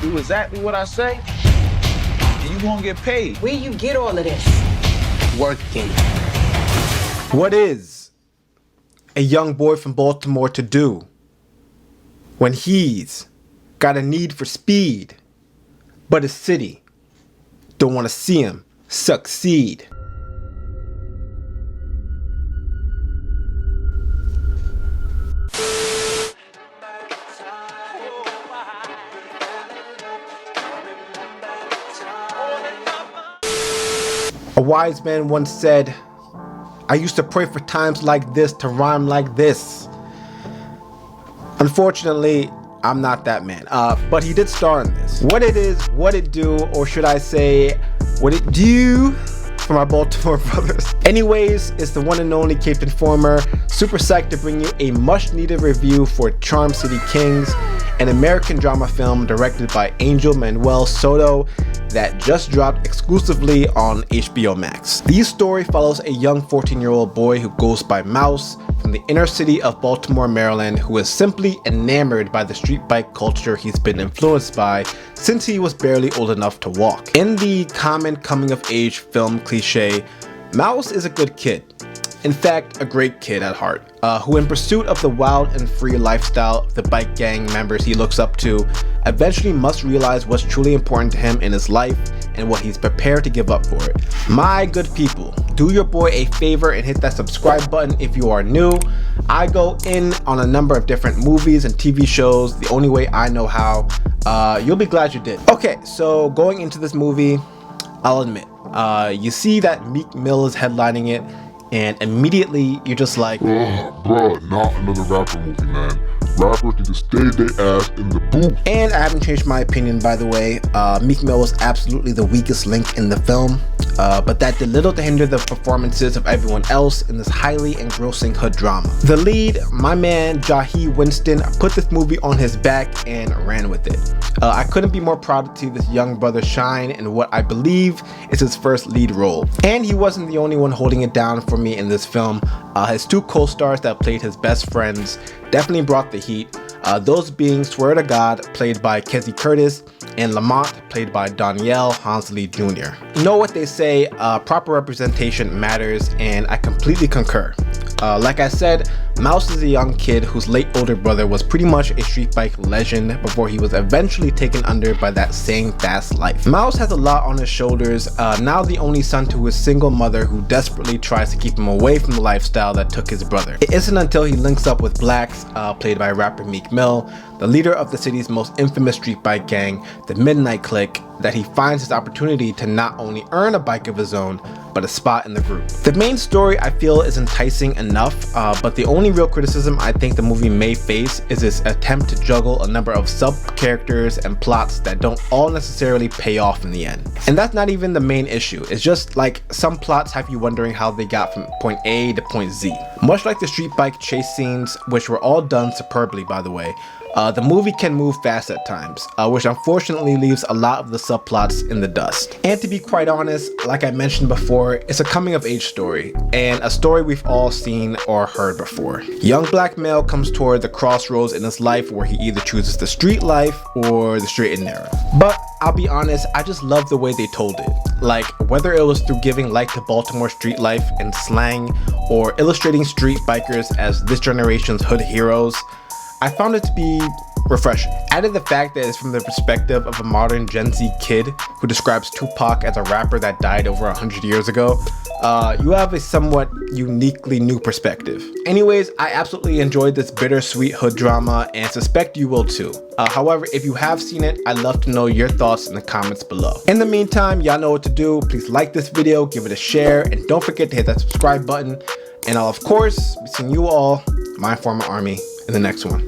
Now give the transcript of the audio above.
do exactly what I say, and you gonna get paid. Where you get all of this? Working. What is a young boy from Baltimore to do when he's got a need for speed, but his city don't want to see him succeed? A wise man once said, I used to pray for times like this to rhyme like this. Unfortunately, I'm not that man, but he did star in this. What it is, what it do, or should I say, what it do for my Baltimore brothers. Anyways, it's the one and only Cape Informer. Super psyched to bring you a much needed review for Charm City Kings, an American drama film directed by Angel Manuel Soto that just dropped exclusively on HBO Max. The story follows a young 14-year-old boy who goes by Mouse from the inner city of Baltimore, Maryland, who is simply enamored by the street bike culture he's been influenced by since he was barely old enough to walk. In the common coming-of-age film cliche, Mouse is a good kid. In fact, a great kid at heart, who in pursuit of the wild and free lifestyle of the bike gang members he looks up to, eventually must realize what's truly important to him in his life and what he's prepared to give up for it. My good people, do your boy a favor and hit that subscribe button if you are new. I go in on a number of different movies and TV shows the only way I know how. You'll be glad you did. Okay, so going into this movie, I'll admit, you see that Meek Mill is headlining it, and immediately you're just like, bruh, not another rapper movie, man. Rappers need to stay their ass in the booth. And I haven't changed my opinion, by the way. Meek Mill was absolutely the weakest link in the film, but that did little to hinder the performances of everyone else in this highly engrossing hood drama. The lead, my man Jahi Winston, put this movie on his back and ran with it. I couldn't be more proud to see this young brother shine in what I believe is his first lead role. And he wasn't the only one holding it down for me in this film. His two co-stars that played his best friends definitely brought the heat. Those being Swear to God, played by Kezzy Curtis, and Lamont, played by Danielle Hansley Jr. You know what they say, proper representation matters, and I completely concur. Like I said, Mouse is a young kid whose late older brother was pretty much a street bike legend before he was eventually taken under by that same fast life. Mouse has a lot on his shoulders, now the only son to his single mother who desperately tries to keep him away from the lifestyle that took his brother. It isn't until he links up with Blacks, played by rapper Meek Mill, the leader of the city's most infamous street bike gang, the Midnight Clique, that he finds his opportunity to not only earn a bike of his own, but a spot in the group. The main story I feel is enticing enough, but the only real criticism I think the movie may face is its attempt to juggle a number of sub-characters and plots that don't all necessarily pay off in the end. And that's not even the main issue, it's just like some plots have you wondering how they got from point A to point Z. Much like the street bike chase scenes, which were all done superbly by the way, the movie can move fast at times, which unfortunately leaves a lot of the subplots in the dust. And to be quite honest, like I mentioned before, it's a coming of age story, and a story we've all seen or heard before. Young black male comes toward the crossroads in his life where he either chooses the street life or the straight and narrow. But I'll be honest, I just love the way they told it. Like, whether it was through giving light to Baltimore street life and slang, or illustrating street bikers as this generation's hood heroes, I found it to be refreshing. Added the fact that it's from the perspective of a modern Gen Z kid who describes Tupac as a rapper that died over 100 years ago, you have a somewhat uniquely new perspective. Anyways, I absolutely enjoyed this bittersweet hood drama and suspect you will too. However, if you have seen it, I'd love to know your thoughts in the comments below. In the meantime, y'all know what to do. Please like this video, give it a share, and don't forget to hit that subscribe button. And I'll of course be seeing you all, my Informer Army, in the next one.